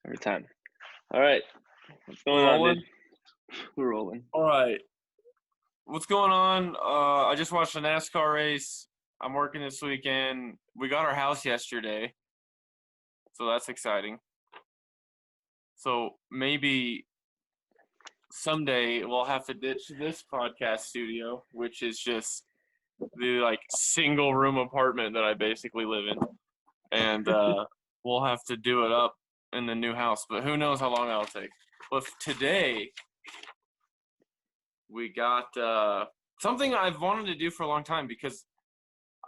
Every time. All right. What's going We're on, rolling? dude? We're rolling. All right. What's going on? I just watched a NASCAR race. I'm working this weekend. We got our house yesterday, so that's exciting. So maybe someday we'll have to ditch this podcast studio, which is just the single room apartment that I basically live in, and we'll have to do it up in the new house. But who knows how long that'll take. But today we got something I've wanted to do for a long time because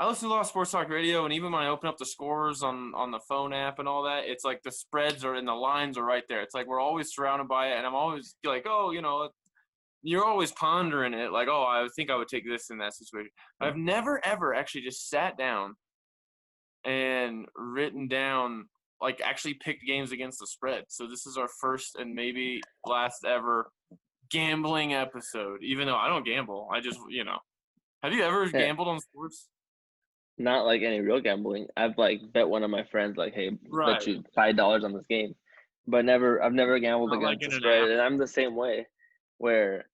I listen to a lot of sports talk radio, and even when I open up the scores on the phone app and all that, it's like the spreads are and the lines are right there. It's like we're always surrounded by it, and I'm always like, oh, you're always pondering it, like, oh, I think I would take this in that situation. I've never, ever actually just sat down and written down, like, actually picked games against the spread. So this is our first and maybe last ever gambling episode, even though I don't gamble. I just, Have you ever gambled on sports? Not like any real gambling. I've bet one of my friends, like, hey, bet Right. you $5 on this game. But I've never gambled Not against like in the an spread. app. And I'm the same way where,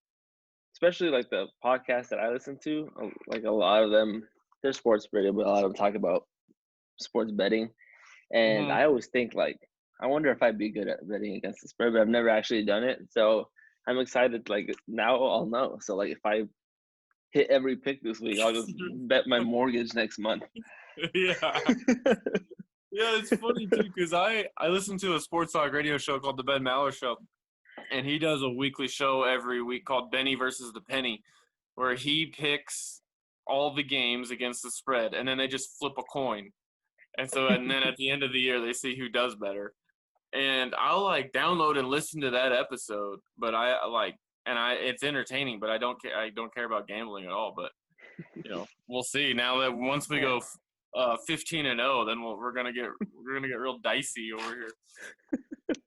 especially like the podcast that I listen to, like a lot of them, they're sports radio, but a lot of them talk about sports betting. And Mm-hmm. I always think, like, I wonder if I'd be good at betting against the spread, but I've never actually done it. So I'm excited. Like, now I'll know. So, like, if I hit every pick this week, I'll just bet my mortgage next month. Yeah. Yeah, it's funny, too, because I listen to a sports talk radio show called The Ben Maller Show, and he does a weekly show every week called Benny versus the Penny, where he picks all the games against the spread, and then they just flip a coin. And then at the end of the year, they see who does better. And I'll download and listen to that episode, but it's entertaining, but I don't care. I don't care about gambling at all. But we'll see. Now that once we go 15-0, then we're gonna get real dicey over here.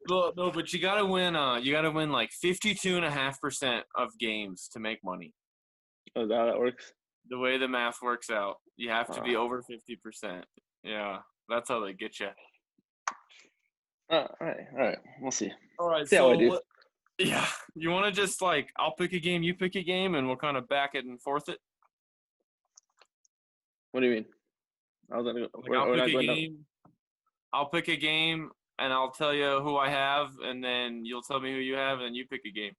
No, but you gotta win. You gotta win like 52.5% of games to make money. Oh, is that how that works? The way the math works out, you have to be over 50%. Yeah, that's how they get you. All right. We'll see. All right, See how I do. Yeah, you want to just I'll pick a game, you pick a game, and we'll kind of back it and forth it. What do you mean? I'll pick a game, and I'll tell you who I have, and then you'll tell me who you have, and you pick a game,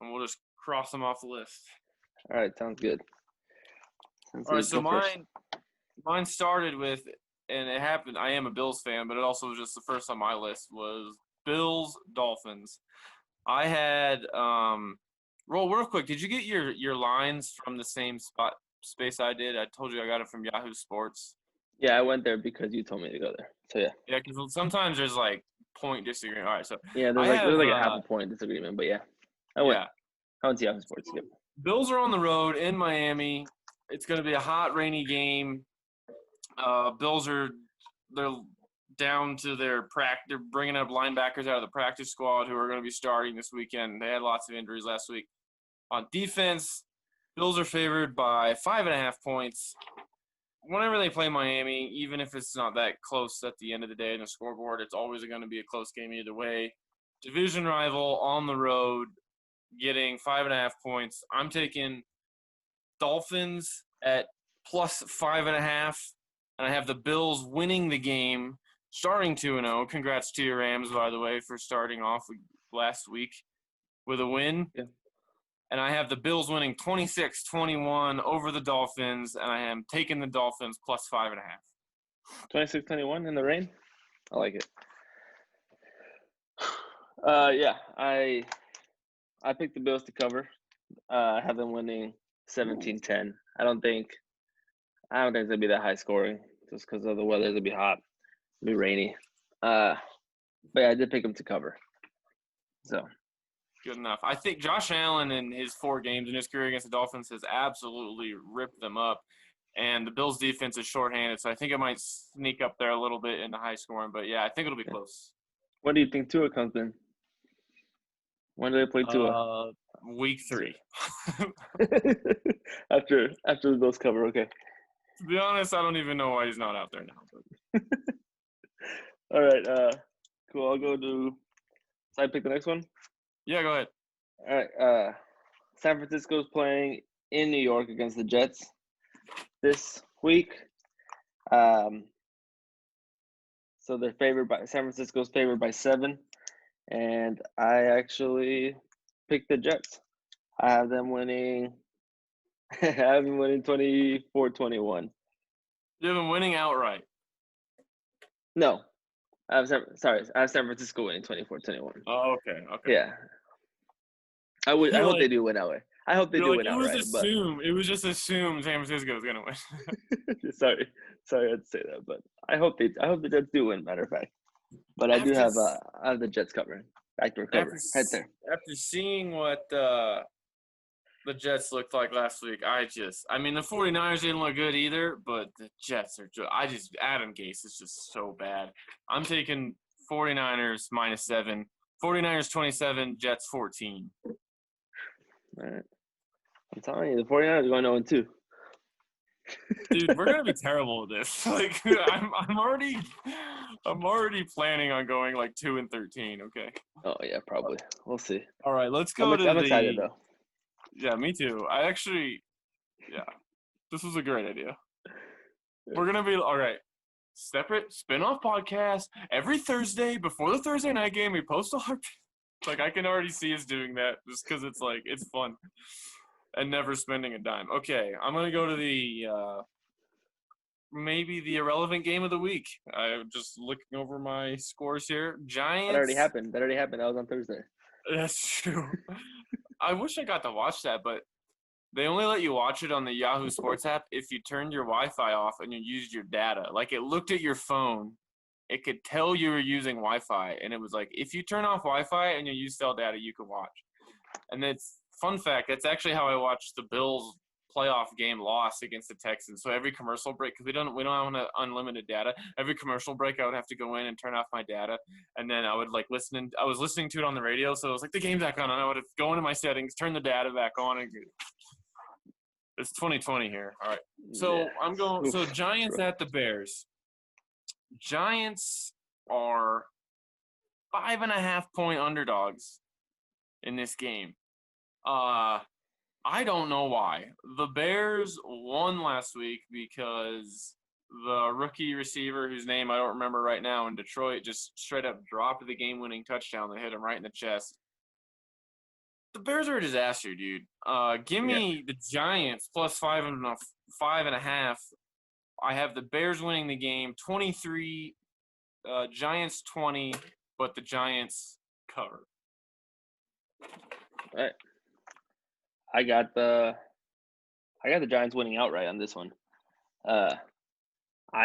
and we'll just cross them off the list. All right, sounds good. All right, so mine started with, and it happened. I am a Bills fan, but it also was just the first on my list was Bills Dolphins. I had roll real quick. Did you get your lines from the same space I did? I told you I got it from Yahoo Sports. Yeah, I went there because you told me to go there. So yeah. Yeah, because sometimes there's point disagreement. All right, so yeah, there's a half a point disagreement, but yeah, I went to Yahoo Sports. Yep. Bills are on the road in Miami. It's going to be a hot, rainy game. Bills they're down to their practice. They're bringing up linebackers out of the practice squad who are going to be starting this weekend. They had lots of injuries last week. On defense, Bills are favored by 5.5 points. Whenever they play Miami, even if it's not that close at the end of the day in the scoreboard, it's always going to be a close game either way. Division rival on the road, getting 5.5 points. I'm taking Dolphins at plus 5.5, and I have the Bills winning the game, starting 2-0. Congrats to your Rams, by the way, for starting off last week with a win. Yeah. And I have the Bills winning 26-21 over the Dolphins, and I am taking the Dolphins plus 5.5. 26-21 in the rain? I like it. Yeah, I picked the Bills to cover. I have them winning 17-10. I don't think it's gonna be that high scoring just because of the weather. It'll be hot, it'll be rainy. But yeah, I did pick them to cover. So good enough. I think Josh Allen in his 4 games in his career against the Dolphins has absolutely ripped them up. And the Bills' defense is shorthanded, so I think it might sneak up there a little bit in the high scoring. But, yeah, I think it'll be close. When do you think Tua comes in? When do they play Tua? Week 3. after the Bills cover, okay. To be honest, I don't even know why he's not out there now. But. All right, Cool. I'll go to. So I pick the next one. Yeah, go ahead. All right. San Francisco's playing in New York against the Jets this week. So they're favored by San Francisco's favored by 7, and I actually picked the Jets. I have them winning. I have them winning 24-21. You have them winning outright. No, I have San Francisco winning 24-21. Oh, okay. Yeah, I hope like, they do win outright. I hope they do win outright. It was just assumed San Francisco was gonna win. Sorry, I had to say that, but I hope the Jets do win. Matter of fact, but I have the Jets covering. Back to recover. Head there. After seeing what the Jets looked like last week, I mean, the 49ers didn't look good either, but the Jets are Adam Gase is just so bad. I'm taking 49ers -7, 49ers 27, Jets 14. All right. I'm telling you, the 49ers are going 0-2. Dude, we're gonna be terrible at this. Like, I'm already planning on going like 2-13. Okay. Oh yeah, probably. We'll see. All right, let's go I'm excited though. Yeah, me too. This was a great idea. We're gonna be all right. Separate spin-off podcast every Thursday before the Thursday night game. We post our like I can already see us doing that just because it's fun. And never spending a dime. Okay, I'm going to go to the maybe the irrelevant game of the week. I'm just looking over my scores here. Giants. That already happened. That was on Thursday. That's true. I wish I got to watch that, but they only let you watch it on the Yahoo Sports app if you turned your Wi-Fi off and you used your data. Like, it looked at your phone. It could tell you were using Wi-Fi, and it was like, if you turn off Wi-Fi and you use cell data, you can watch. And it's fun fact, that's actually how I watched the Bills playoff game loss against the Texans. So every commercial break, because we don't have unlimited data, every commercial break I would have to go in and turn off my data, and then I would I was listening to it on the radio, so it was like the game's back on, and I would go into my settings, turn the data back on, and it's 2020 here. All right, so yeah. I'm going. So Giants at the Bears. Giants are 5.5-point underdogs in this game. I don't know why. The Bears won last week because the rookie receiver, whose name I don't remember right now, in Detroit, just straight up dropped the game-winning touchdown that hit him right in the chest. The Bears are a disaster, dude. Give me the Giants plus 5.5. I have the Bears winning the game 23, Giants 20, but the Giants cover. All right. I got the Giants winning outright on this one. I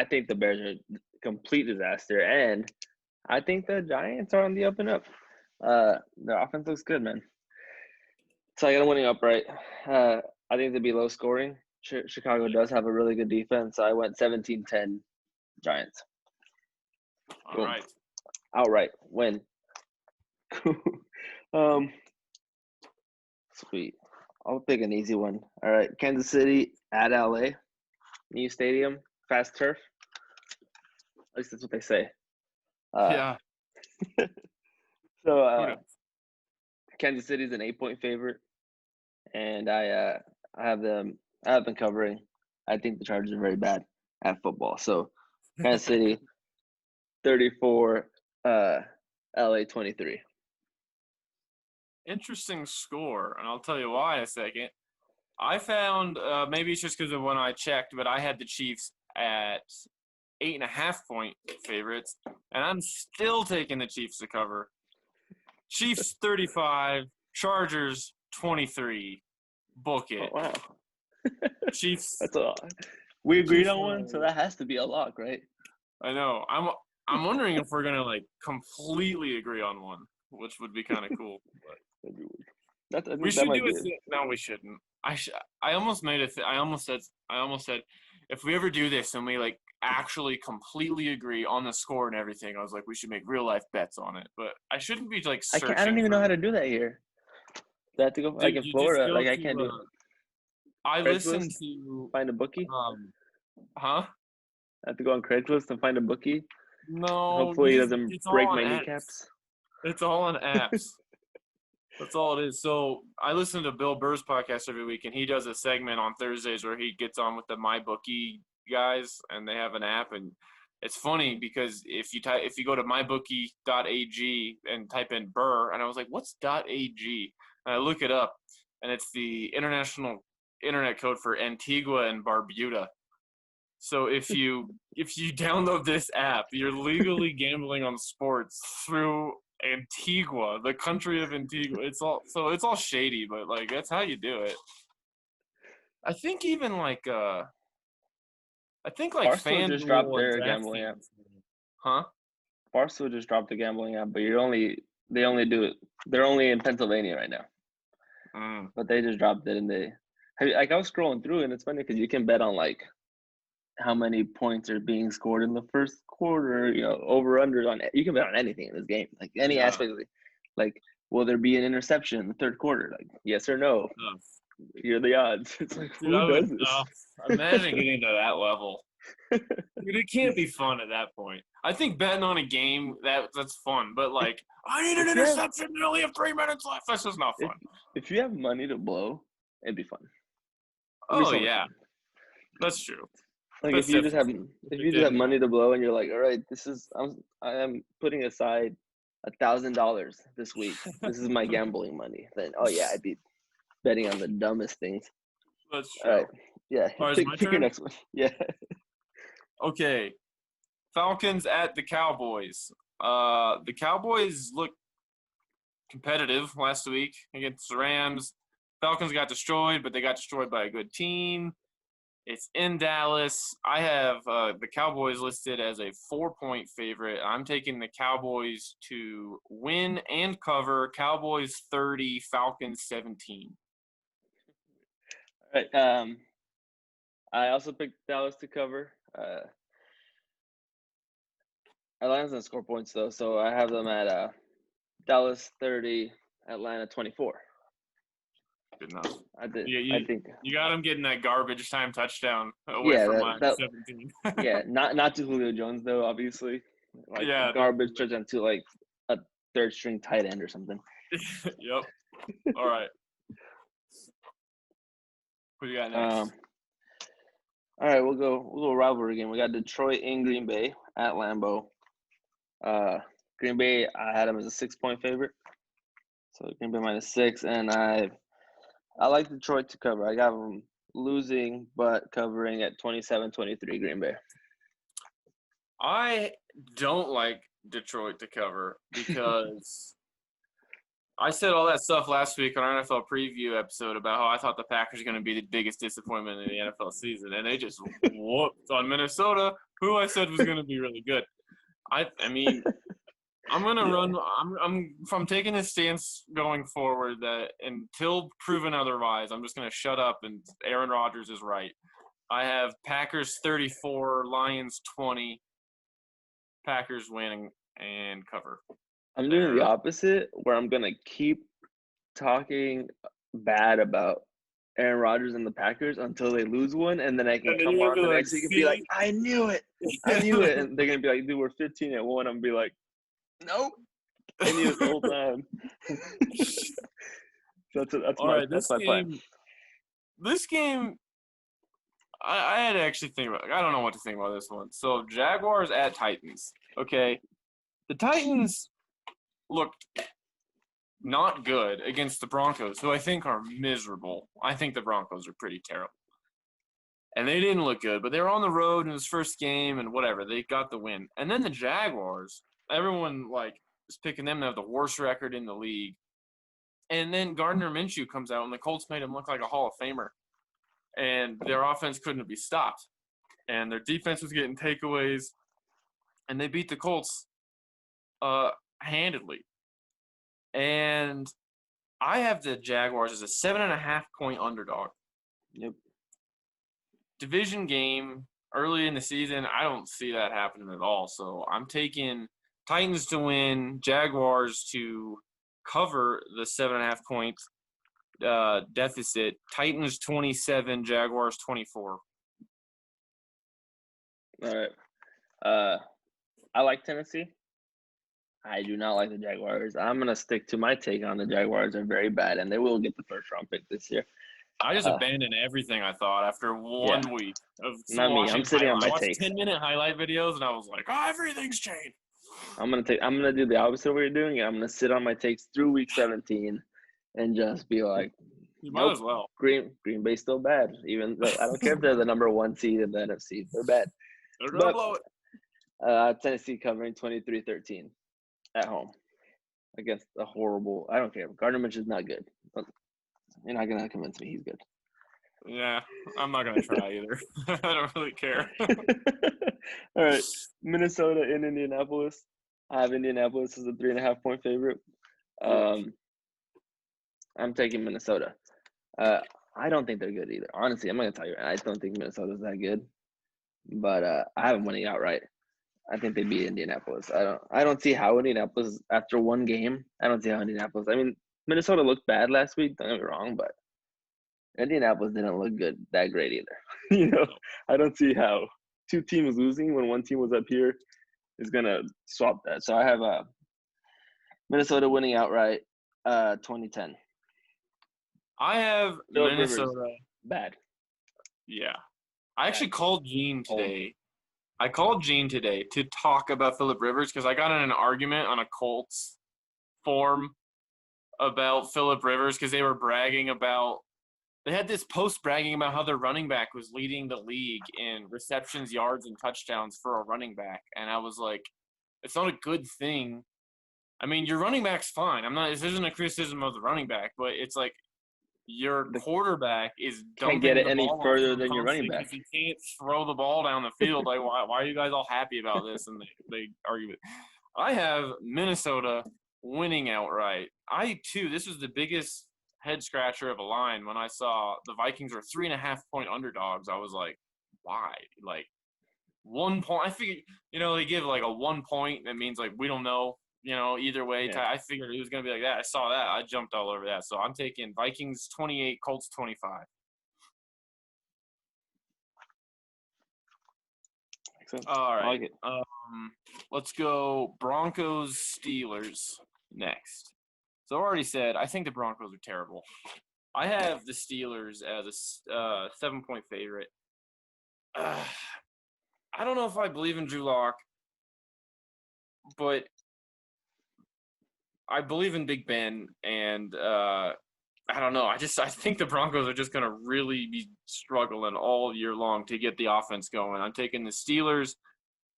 think the Bears are a complete disaster, and I think the Giants are on the up and up. Their offense looks good, man. So I got them winning outright. I think they'd be low scoring. Chicago does have a really good defense. So I went 17-10 Giants. All right. Outright win. Sweet. I'll pick an easy one. All right. Kansas City at LA. New stadium. Fast turf. At least that's what they say. Yeah. So Kansas City is an 8-point favorite. And I have them covering. I think the Chargers are very bad at football. So Kansas City 34, LA 23. Interesting score, and I'll tell you why in a second. I found, maybe it's just because of when I checked, but I had the Chiefs at 8.5-point favorites, and I'm still taking the Chiefs to cover. Chiefs 35, Chargers 23. Book it. Oh, wow. Chiefs. That's a lot. We agreed on one, so that has to be a lock, right? I know. I'm wondering if we're gonna completely agree on one, which would be kind of cool. But. That'd be weird. We should do it. No, we shouldn't. I almost made it. I almost said, if we ever do this and we actually completely agree on the score and everything, I was like, we should make real life bets on it. But I shouldn't be searching. I don't even know how to do that here. Do I have to go in Florida? I can't do. I listened to find a bookie. Huh? I have to go on Craigslist and find a bookie. No, Hopefully, he doesn't it's all break on my apps. kneecaps. It's all on apps. That's all it is. So I listen to Bill Burr's podcast every week, and he does a segment on Thursdays where he gets on with the MyBookie guys, and they have an app. And it's funny because if you go to mybookie.ag and type in Burr, and I was like, what's .ag? And I look it up, and it's the international internet code for Antigua and Barbuda. So if you download this app, you're legally gambling on sports through Antigua, the country of Antigua. It's all shady, but like that's how you do it. I think even Barstool just dropped FanDuel and their gambling app. DraftKings. Huh? Barstool just dropped the gambling app, but they only do it. They're only in Pennsylvania right now, but they just dropped it, and I was scrolling through, and it's funny because you can bet on like how many points are being scored in the first quarter, over under on you can bet on anything in this game, like any aspect of it. Like, will there be an interception in the third quarter? Like, yes or no? Here are the odds. It's like, Dude, who does this? Imagine getting to that level. Dude, it can't be fun at that point. I think betting on a game that's fun, but like I need an interception. We only have 3 minutes left. That's just not fun. If you have money to blow, it'd be fun. Oh yeah, that's true. Like if you just have money to blow and you're like, all right, I am putting aside $1,000 this week. This is my gambling money. Then I'd be betting on the dumbest things. That's true. All right, yeah. All right, pick your next one. Yeah. Okay, Falcons at the Cowboys. The Cowboys looked competitive last week against the Rams. Falcons got destroyed, but they got destroyed by a good team. It's in Dallas. I have the Cowboys listed as a 4-point favorite. I'm taking the Cowboys to win and cover. Cowboys 30, Falcons 17. All right. I also picked Dallas to cover. Atlanta's gonna score points though, so I have them at Dallas 30, Atlanta 24. Good enough. I did. Yeah, I think you got him getting that garbage time touchdown away from mine 17. Yeah, not to Julio Jones though, obviously. Like garbage touchdown to like a third string tight end or something. Yep. All right. Who you got next? All right, we'll go rivalry game. We got Detroit in Green Bay at Lambeau. Green Bay, I had them as a 6-point favorite. So Green Bay -6, and I like Detroit to cover. I got them losing but covering at 27-23 Green Bay. I don't like Detroit to cover because I said all that stuff last week on our NFL preview episode about how I thought the Packers are going to be the biggest disappointment in the NFL season, and they just whooped on Minnesota, who I said was going to be really good. I mean, I'm going to run. I'm taking a stance going forward that until proven otherwise, I'm just going to shut up and Aaron Rodgers is right. I have Packers 34, Lions 20. Packers winning and cover. I'm doing the opposite, where I'm going to keep talking bad about Aaron Rodgers and the Packers until they lose one, and then I can come on the next week and be like, I knew it. I knew it. And they're going to be like, dude, we're 15-1. I'm going to be like, nope. I knew it the whole time. That's my plan. This game, I had to actually think about it. I don't know what to think about this one. So, Jaguars at Titans. Okay. The Titans looked not good against the Broncos, who I think are miserable. I think the Broncos are pretty terrible. And they didn't look good, but they were on the road in his first game and whatever. They got the win. And then the Jaguars, everyone is picking them to have the worst record in the league. And then Gardner Minshew comes out and the Colts made him look like a Hall of Famer. And their offense couldn't be stopped. And their defense was getting takeaways. And they beat the Colts handedly. And I have the Jaguars as a 7.5-point underdog. Yep. Division game early in the season, I don't see that happening at all. So I'm taking Titans to win, Jaguars to cover the 7.5-point deficit. Titans 27, Jaguars 24. All right. I like Tennessee. I do not like the Jaguars. I'm going to stick to my take on the Jaguars are very bad, and they will get the first-round pick this year. I just abandoned everything I thought after Yeah. 1 week of Not me. I'm watching sitting on highlights. my I watched takes. 10-minute highlight videos, and I was like, oh, everything's changed. I'm gonna do the opposite of what you're doing. I'm gonna sit on my takes through week 17 and just be like, You might nope, as well. Green Bay's still bad. Even though I don't care if they're the number 1 seed in the NFC, they're bad. They're going to blow it. Tennessee covering 23-13 at home against a horrible. I don't care. Gardner Mitchell's not good. But you're not gonna convince me he's good. Yeah, I'm not going to try either. I don't really care. All right, Minnesota in Indianapolis. I have Indianapolis as a 3.5-point favorite. I'm taking Minnesota. I don't think they're good either. Honestly, I'm going to tell you, I don't think Minnesota's that good. But I have them winning outright. I think they beat Indianapolis. I don't see how Indianapolis, after one game, I don't see how Indianapolis. I mean, Minnesota looked bad last week. Don't get me wrong, but Indianapolis didn't look that great either. I don't see how two teams losing when one team was up here is gonna swap that. So I have Minnesota winning outright, 2010. I have Philip Minnesota. Rivers, bad. Yeah. I actually called Gene today. I called Gene today to talk about Philip Rivers because I got in an argument on a Colts forum about Philip Rivers because they were bragging about – they had this post bragging about how their running back was leading the league in receptions, yards, and touchdowns for a running back. And I was like, it's not a good thing. I mean, your running back's fine. this isn't a criticism of the running back, but it's like your quarterback is dumping Can't get it the any ball further than your running back. because he can't throw the ball down the field. Like, why are you guys all happy about this? And they argue it. I have Minnesota winning outright. This was the biggest head scratcher of a line when I saw the Vikings were 3.5-point underdogs. I was like, why? Like 1 point. I figured, they give like a 1 point. That means like we don't know. Either way, Yeah. I figured it was going to be like that. I saw that. I jumped all over that. So I'm taking Vikings 28, Colts 25. All right. I like it. Let's go Broncos Steelers next. So I already said I think the Broncos are terrible. I have the Steelers as a 7-point favorite. I don't know if I believe in Drew Lock, but I believe in Big Ben, and I don't know. I think the Broncos are just going to really be struggling all year long to get the offense going. I'm taking the Steelers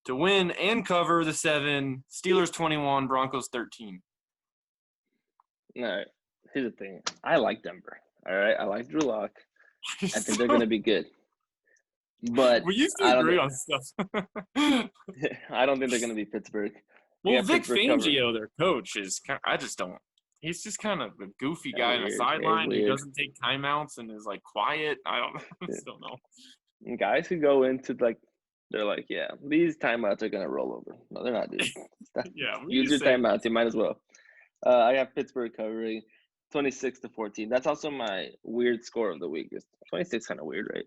to win and cover the 7. Steelers 21, Broncos 13. All right. Here's the thing. I like Denver. All right. I like Drew Lock. I think they're going to be good. But we used to agree on stuff. I don't think they're going to be Pittsburgh. Well, Vic Fangio, their coach, I just don't. He's just kind of a goofy guy on the sideline who doesn't take timeouts and is like quiet. I just don't know. And guys who go into they're like, yeah, these timeouts are gonna roll over. No, they're not, dude. Yeah, use your timeouts. You might as well. I got Pittsburgh covering 26-14. That's also my weird score of the week. 26 kind of weird, right?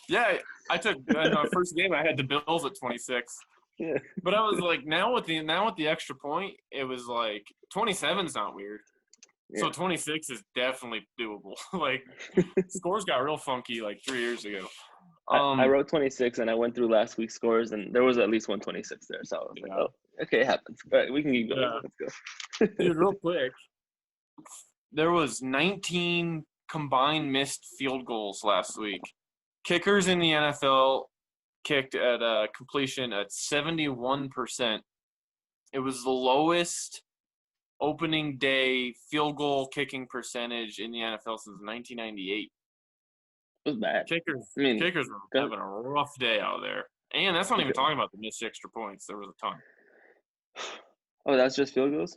Yeah, I took in our first game. I had the Bills at 26. Yeah. But I was like, now with the extra point, it was like 27's not weird. Yeah. So 26 is definitely doable. Like scores got real funky like 3 years ago. I wrote 26 and I went through last week's scores and there was at least 126 there. So I was like, oh, okay, it happens. All right, we can keep going. Yeah. Let's go. Dude, real quick. There was 19 combined missed field goals last week. Kickers in the NFL kicked at a completion at 71%. It was the lowest opening day field goal kicking percentage in the NFL since 1998. It was bad. Kickers were having a rough day out there. And that's not even talking about the missed extra points. There was a ton. Oh, that's just field goals?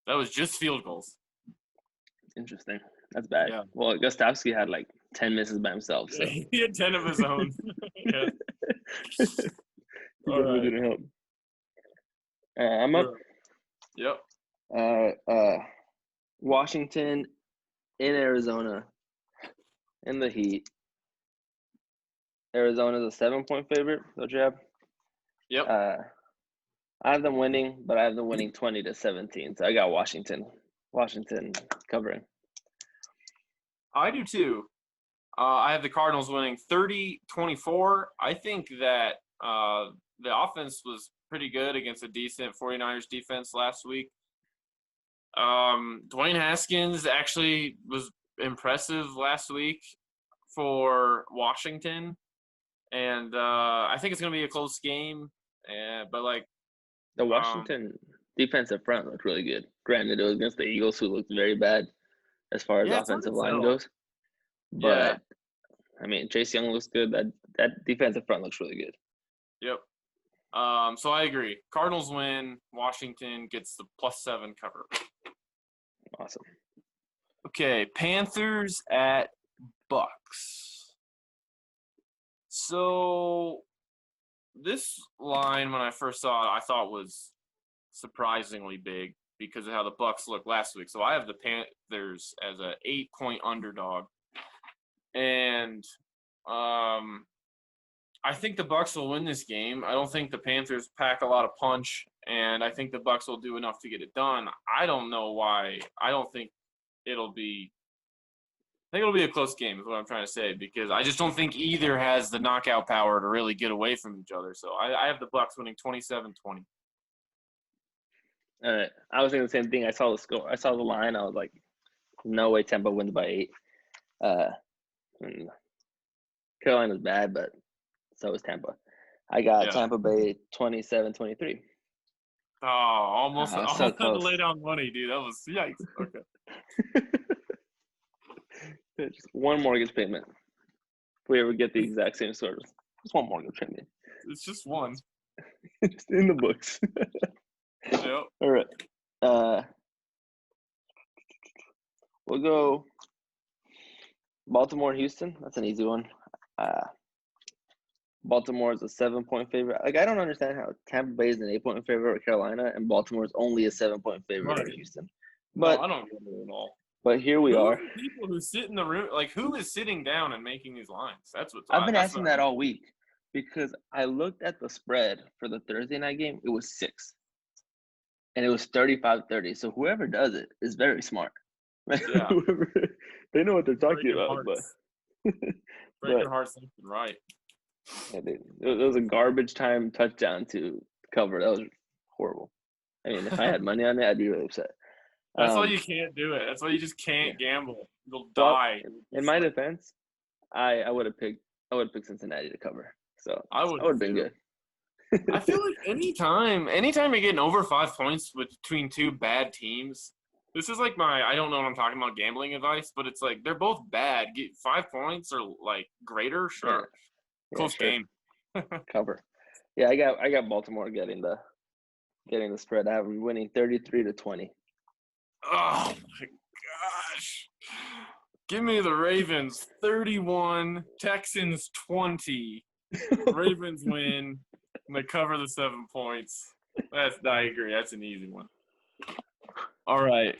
That was just field goals. Interesting. That's bad. Yeah. Well, Gostowski had like 10 misses by himself. So. He had 10 of his own. Yeah. All right. Didn't help. I'm up. Yep. Washington in Arizona in the heat. Arizona's a 7-point favorite. Don't you have? Yep. I have them winning, but I have them winning 20-17. So I got Washington. Washington covering. I do too. I have the Cardinals winning 30-24. I think that the offense was pretty good against a decent 49ers defense last week. Dwayne Haskins actually was impressive last week for Washington. And I think it's going to be a close game. But, like, The Washington defensive front looked really good. Granted, it was against the Eagles, who looked very bad as far as yeah, it's hard offensive to line tell. goes. Yeah. But, I mean, Chase Young looks good. That defensive front looks really good. Yep. So I agree. Cardinals win. Washington gets the +7 cover. Awesome. Okay, Panthers at Bucks. So this line, when I first saw it, I thought was surprisingly big because of how the Bucks looked last week. So I have the Panthers as a 8-point underdog, and I think the Bucks will win this game. I don't think the Panthers pack a lot of punch, and I think the Bucks will do enough to get it done. I don't know why. I think it'll be a close game is what I'm trying to say, because I just don't think either has the knockout power to really get away from each other. So I have the Bucks winning 27-20. All right. I was thinking the same thing. I saw the score. I saw the line. I was like, no way Tampa wins by 8. Carolina's bad, but so is Tampa. I got Tampa Bay 27-23. Oh, almost so had to close. lay down money, dude. That was yikes. Okay. Just one mortgage payment. If we ever get the exact same scores, just one mortgage payment. It's just one. Just in the books. Yep. All right. We'll go Baltimore, Houston. That's an easy one. Baltimore is a 7-point favorite. Like, I don't understand how Tampa Bay is an 8-point favorite with Carolina and Baltimore is only a 7-point favorite with Houston. But no, I don't get it at all. But here we are. People who sit in the room, like, who is sitting down and making these lines? That's what I've been asking that all week, because I looked at the spread for the Thursday night game. It was 6, and it was 35-30. So whoever does it is very smart. Yeah. They know what they're talking about. Breaking hearts, right? Yeah, it was a garbage time touchdown to cover. That was horrible. I mean, if I had money on it, I'd be really upset. That's why you can't do it. That's why you just can't gamble. You'll die. In my defense, I would have picked Cincinnati to cover. So I would have been good. I feel like anytime you're getting over 5 points between two bad teams, this is like I don't know what I'm talking about gambling advice, but it's like they're both bad. Get 5 points or like greater, sure. Yeah, close game. Cover. Yeah, I got Baltimore getting the spread. I have them winning 33-20. Oh my gosh. Give me the Ravens 31, Texans 20. Ravens win. And they cover the 7 points. I agree. That's an easy one. All right.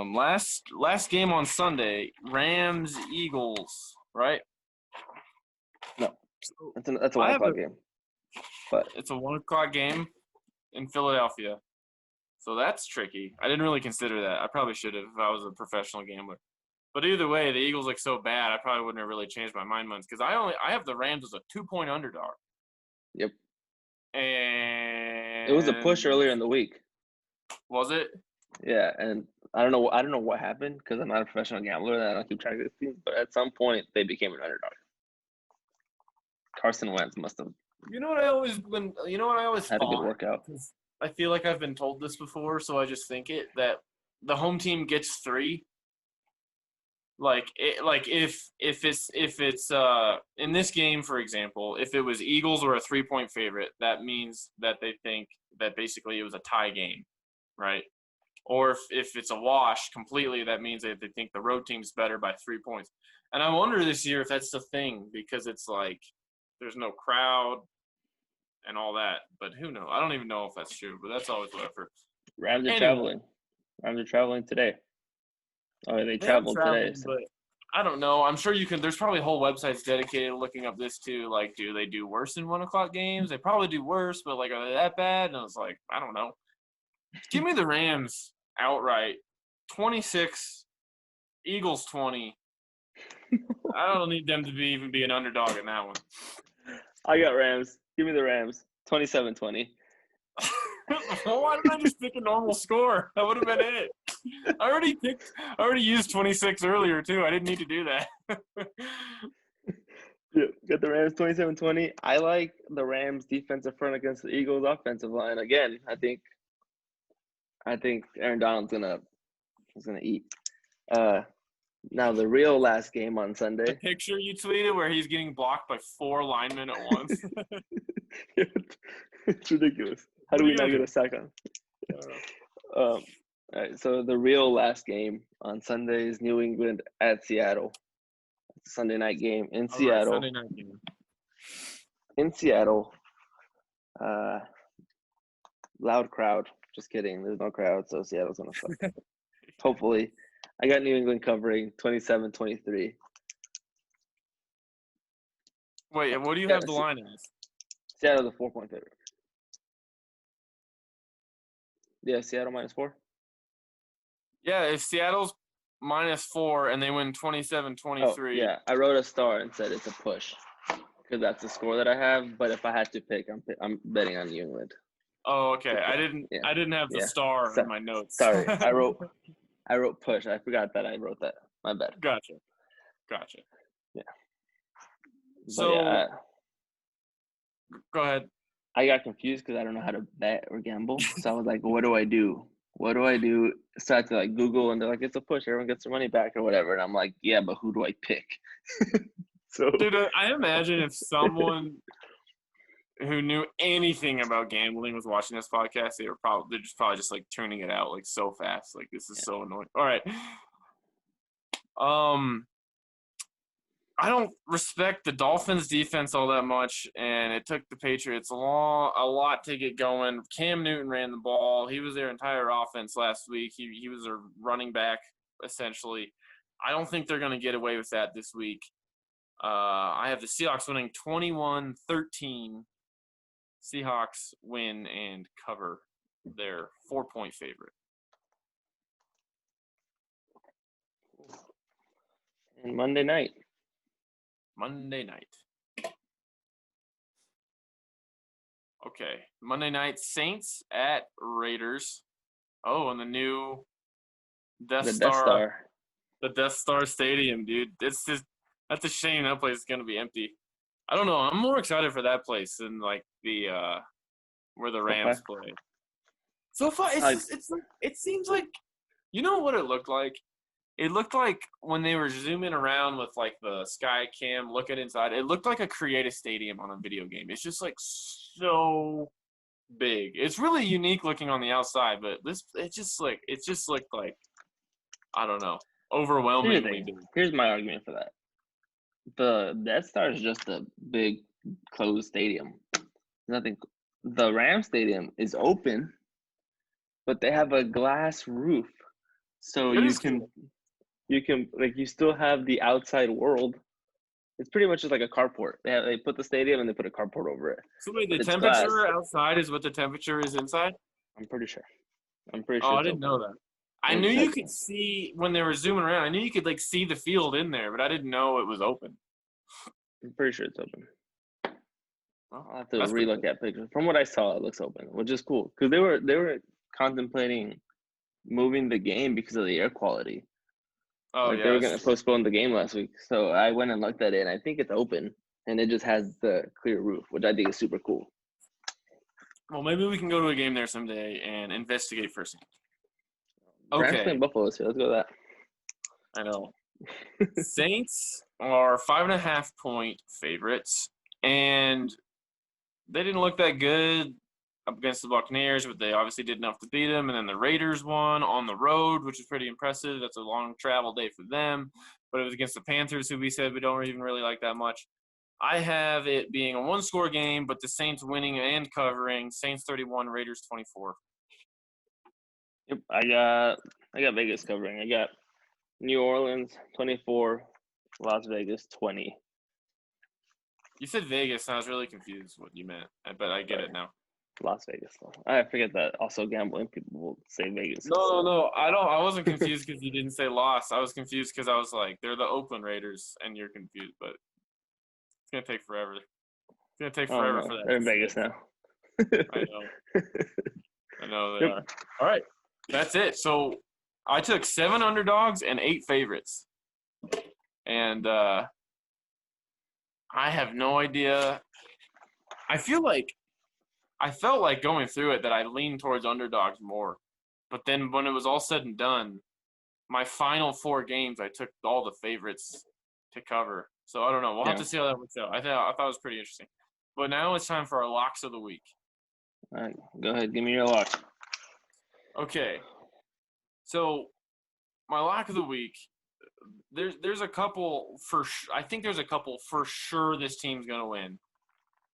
Last game on Sunday, Rams Eagles, right? No. That's a 1 o'clock game. But it's a 1 o'clock game in Philadelphia. So that's tricky. I didn't really consider that. I probably should have if I was a professional gambler. But either way, the Eagles look so bad, I probably wouldn't have really changed my mind much, because I have the Rams as a 2-point underdog. Yep. And it was a push earlier in the week. Was it? Yeah, and I don't know what happened, because I'm not a professional gambler and I don't keep track of these things, but at some point they became an underdog. Carson Wentz must have. You know what I always had thought? A good workout. I feel like I've been told this before, so I just think it, that the home team gets 3. If it's in this game, for example, if it was Eagles were a 3-point favorite, that means that they think that basically it was a tie game, right? Or if it's a wash completely, that means that they think the road team's better by 3 points. And I wonder this year if that's the thing, because it's like there's no crowd and all that. But who knows? I don't even know if that's true, but that's always what I've heard. Rams are traveling. Rams are traveling today. Oh, they traveled today. So. But I don't know. I'm sure you can. There's probably whole websites dedicated to looking up this too. Like, do they do worse in 1 o'clock games? They probably do worse, but like, are they that bad? And I was like, I don't know. Give me the Rams outright. 26, Eagles 20. I don't need them to even be an underdog in that one. I got Rams. Give me the Rams. 27-20. Why didn't I just pick a normal score? That would have been it. I already used 26 earlier too. I didn't need to do that. Yeah, got the Rams 27-20. I like the Rams defensive front against the Eagles offensive line. Again, I think Aaron Donald's gonna eat. Now the real last game on The Sunday. picture you tweeted where he's getting blocked by 4 linemen at once. It's ridiculous. How do we not get a sack on? All right, so the real last game on Sunday is New England at Seattle. It's a Sunday night game in Seattle. Sunday night game. In Seattle. Loud crowd. Just kidding. There's no crowd, so Seattle's gonna suck. Hopefully. I got New England covering 27-23. Wait, what do you have the line as? Seattle's a 4-point favorite. Yeah, Seattle -4. Yeah, if Seattle's -4 and they win 27-23. Yeah, I wrote a star and said it's a push because that's the score that I have. But if I had to pick, I'm betting on New England. Oh, okay. I didn't have the star in my notes. Sorry, I wrote push. I forgot that I wrote that. My bad. Gotcha. Yeah. So yeah, go ahead. I got confused because I don't know how to bet or gamble. So I was like, what do I do? What do I do? So I had to like Google, and they're like, it's a push. Everyone gets their money back or whatever. And I'm like, yeah, but who do I pick? So, dude, I imagine if someone who knew anything about gambling was watching this podcast, they're probably just like tuning it out like so fast. Like, this is so annoying. All right. I don't respect the Dolphins defense all that much, and it took the Patriots a lot to get going. Cam Newton ran the ball. He was their entire offense last week. He was a running back, essentially. I don't think they're going to get away with that this week. I have the Seahawks winning 21-13. Seahawks win and cover their 4-point favorite. And Monday night. Okay. Monday night, Saints at Raiders. Oh, and the new Death Star. The Death Star Stadium, dude. That's a shame that place is going to be empty. I don't know. I'm more excited for that place than like the where the Rams play. So far, it seems like, you know what it looked like? It looked like when they were zooming around with like the sky cam looking inside, it looked like a creative stadium on a video game. It's just like so big. It's really unique looking on the outside, but it just looked like, I don't know, overwhelmingly big. Here's my argument for that. The Death Star is just a big closed stadium. Nothing. The Ram Stadium is open, but they have a glass roof, so you can like you still have the outside world. It's pretty much just like a carport. They put the stadium and they put a carport over it. So wait, the temperature outside is what the temperature is inside? I'm pretty sure. Oh, I didn't know that. I knew you could see when they were zooming around. I knew you could like see the field in there, but I didn't know it was open. I'm pretty sure it's open. I'll have to relook at pictures. From what I saw, it looks open, which is cool because they were contemplating moving the game because of the air quality. Oh, they were going to postpone the game last week. So I went and looked at it, and I think it's open, and it just has the clear roof, which I think is super cool. Well, maybe we can go to a game there someday and investigate firsthand. Okay. Rams playing Buffalo, so let's go with that. I know. Saints are 5.5-point favorites, and they didn't look that good up against the Buccaneers, but they obviously did enough to beat them. And then the Raiders won on the road, which is pretty impressive. That's a long travel day for them. But it was against the Panthers, who we said we don't even really like that much. I have it being a one-score game, but the Saints winning and covering. Saints 31, Raiders 24. Yep, I got Vegas covering. I got New Orleans 24, Las Vegas 20. You said Vegas, and I was really confused what you meant, but I get it now. Las Vegas, though. I forget that also gambling people will say Vegas. No. I wasn't confused because you didn't say loss. I was confused because I was like, they're the Oakland Raiders, and you're confused. But it's gonna take forever. It's gonna take forever for that. They're in Vegas now. I know. I know they are. All right, that's it. So I took 7 underdogs and 8 favorites, and I have no idea. I felt like going through it that I leaned towards underdogs more. But then when it was all said and done, my final 4 games, I took all the favorites to cover. So I don't know. We'll have to see how that works out. I thought it was pretty interesting. But now it's time for our locks of the week. All right, go ahead. Give me your lock. Okay. So my lock of the week, there's a couple I think there's a couple for sure this team's going to win.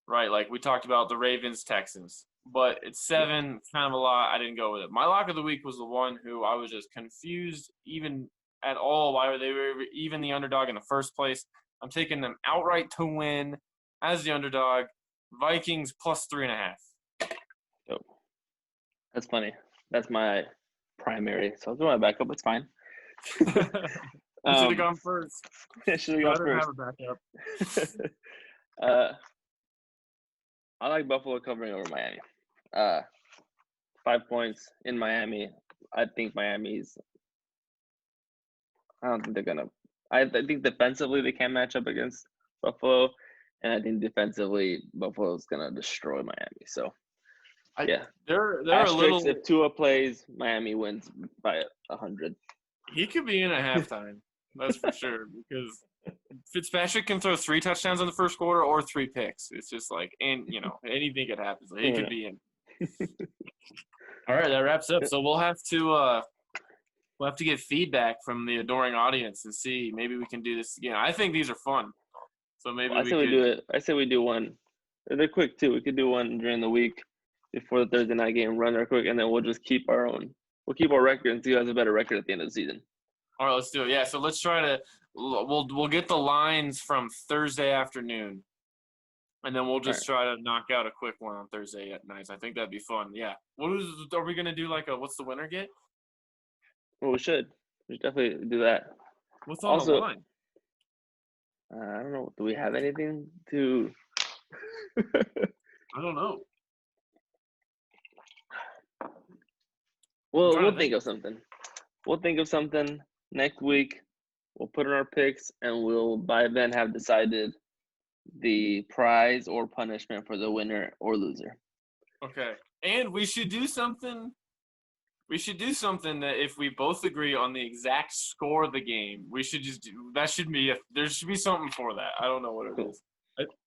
Right, like we talked about the Ravens, Texans. But it's 7, kind of a lot. I didn't go with it. My lock of the week was the one who I was just confused even at all why they were even the underdog in the first place. I'm taking them outright to win as the underdog. Vikings plus 3.5. Oh, that's funny. That's my primary. So I'll do my backup. It's fine. You should have gone first. I should have gone first. Have a backup. I like Buffalo covering over Miami. 5 points in Miami. I think Miami's. I don't think they're gonna. I think defensively they can match up against Buffalo, and I think defensively Buffalo's gonna destroy Miami. So, yeah, they're Asterix, a little. If Tua plays, Miami wins by 100. He could be in at halftime. That's for sure because Fitzpatrick can throw 3 touchdowns in the first quarter or 3 picks. It's just like, and anything could happen. So he could be in. All right, that wraps up. So we'll have to get feedback from the adoring audience and see maybe we can do this again. I think these are fun. So maybe I say we do it. I say we do one. They're quick too. We could do one during the week before the Thursday night game. Run our quick, and then we'll just keep our own. We'll keep our record and see who has a better record at the end of the season. All right, let's do it. Yeah, so let's try to. We'll get the lines from Thursday afternoon, and then we'll just try to knock out a quick one on Thursday at night. I think that'd be fun. Yeah. Are we gonna do like a what's the winner get? Well, we should. We should definitely do that. What's on the line? I don't know. Do we have anything to? I don't know. We'll think of something. We'll think of something next week. We'll put in our picks, and we'll by then have decided the prize or punishment for the winner or loser. Okay. And we should do something. We should do something that if we both agree on the exact score of the game, we should just do. That should be. There should be something for that. I don't know what it is.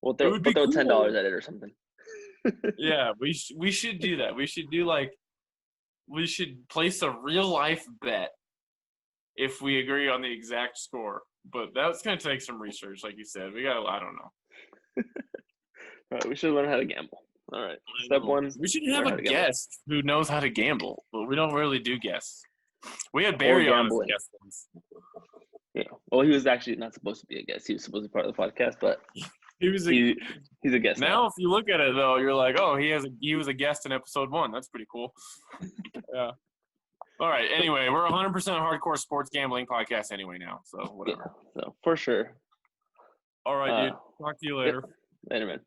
We'll throw $10 at it or something. Yeah, we should do that. We should do we should place a real life bet if we agree on the exact score. But that's gonna take some research, like you said. I don't know. All right, we should learn how to gamble. All right, step 1. We should have a guest who knows how to gamble, but we don't really do guests. We had Barry on as a guest once. Yeah, well, he was actually not supposed to be a guest. He was supposed to be part of the podcast, but he's a guest now. If you look at it, though, you're like, oh, he was a guest in episode 1. That's pretty cool. Yeah. All right. Anyway, we're 100% hardcore sports gambling podcast anyway now, so whatever. Yeah, so for sure. All right, dude. Talk to you later. Later, man.